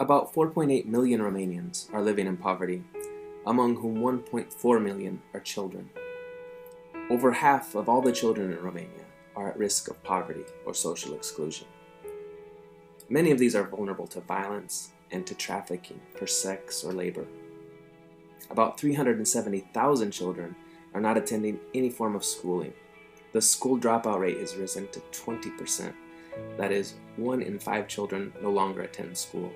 About 4.8 million Romanians are living in poverty, among whom 1.4 million are children. Over half of all the children in Romania are at risk of poverty or social exclusion. Many of these are vulnerable to violence and to trafficking for sex or labor. About 370,000 children are not attending any form of schooling. The school dropout rate has risen to 20%. That is, 1 in 5 children no longer attend school.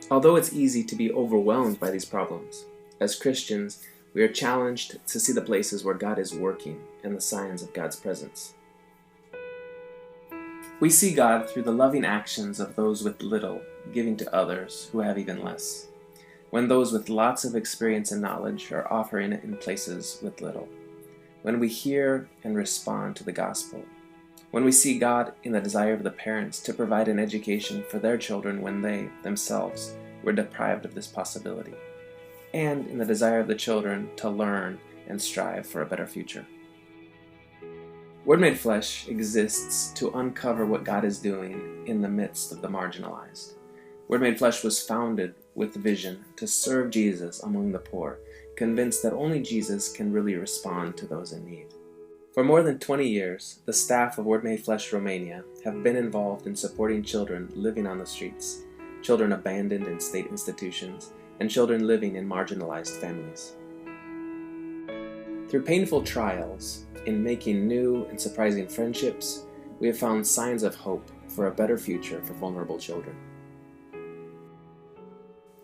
Although it's easy to be overwhelmed by these problems, as Christians, we are challenged to see the places where God is working and the signs of God's presence. We see God through the loving actions of those with little, giving to others who have even less, when those with lots of experience and knowledge are offering it in places with little, when we hear and respond to the gospel, when we see God in the desire of the parents to provide an education for their children when they, themselves, were deprived of this possibility, and in the desire of the children to learn and strive for a better future. Word Made Flesh exists to uncover what God is doing in the midst of the marginalized. Word Made Flesh was founded with the vision to serve Jesus among the poor, convinced that only Jesus can really respond to those in need. For more than 20 years, the staff of Word Made Flesh Romania have been involved in supporting children living on the streets, children abandoned in state institutions, and children living in marginalized families. Through painful trials, in making new and surprising friendships, we have found signs of hope for a better future for vulnerable children.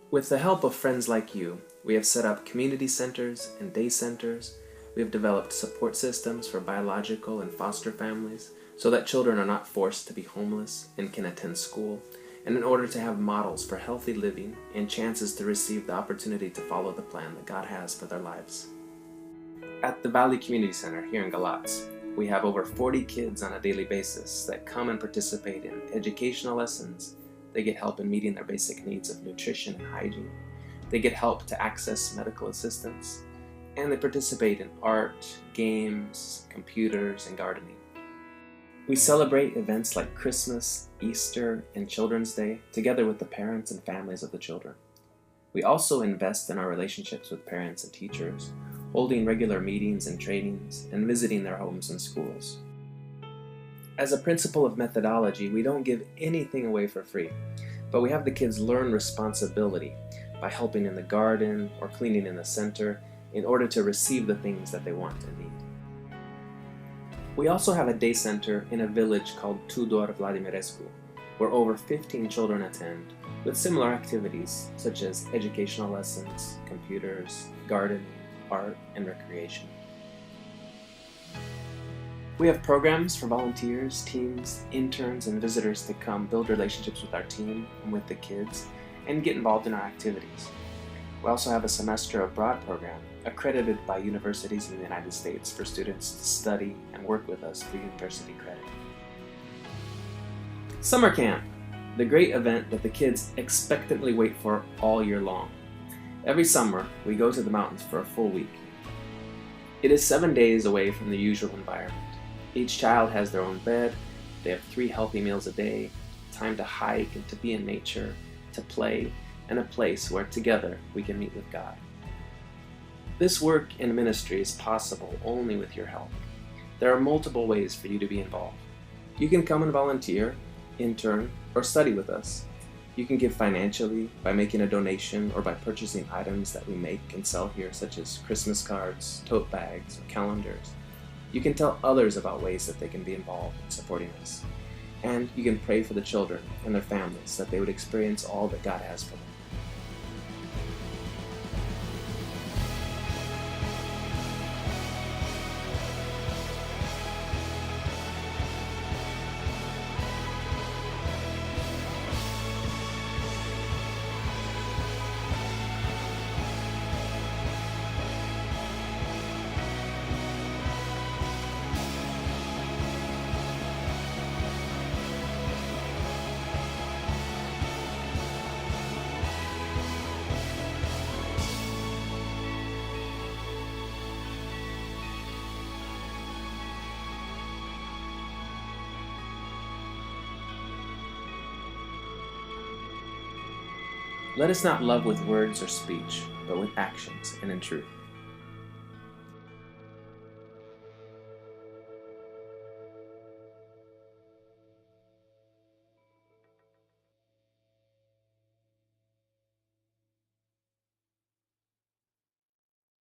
With the help of friends like you, we have set up community centers and day centers. We have developed support systems for biological and foster families so that children are not forced to be homeless and can attend school, and in order to have models for healthy living and chances to receive the opportunity to follow the plan that God has for their lives. At the Valley Community Center here in Galatz, we have over 40 kids on a daily basis that come and participate in educational lessons. They get help in meeting their basic needs of nutrition and hygiene. They get help to access medical assistance, and they participate in art, games, computers, and gardening. We celebrate events like Christmas, Easter, and Children's Day together with the parents and families of the children. We also invest in our relationships with parents and teachers, holding regular meetings and trainings, and visiting their homes and schools. As a principle of methodology, we don't give anything away for free, but we have the kids learn responsibility by helping in the garden or cleaning in the center in order to receive the things that they want and need. We also have a day center in a village called Tudor Vladimirescu, where over 15 children attend, with similar activities such as educational lessons, computers, gardening, art, and recreation. We have programs for volunteers, teams, interns, and visitors to come build relationships with our team and with the kids and get involved in our activities. We also have a semester abroad program accredited by universities in the United States for students to study and work with us for university credit. Summer Camp, the great event that the kids expectantly wait for all year long. Every summer, we go to the mountains for a full week. It is 7 days away from the usual environment. Each child has their own bed, they have 3 healthy meals a day, time to hike and to be in nature, to play, and a place where together we can meet with God. This work and ministry is possible only with your help. There are multiple ways for you to be involved. You can come and volunteer, intern, or study with us. You can give financially by making a donation or by purchasing items that we make and sell here, such as Christmas cards, tote bags, or calendars. You can tell others about ways that they can be involved in supporting us. And you can pray for the children and their families that they would experience all that God has for them. Let us not love with words or speech, but with actions and in truth.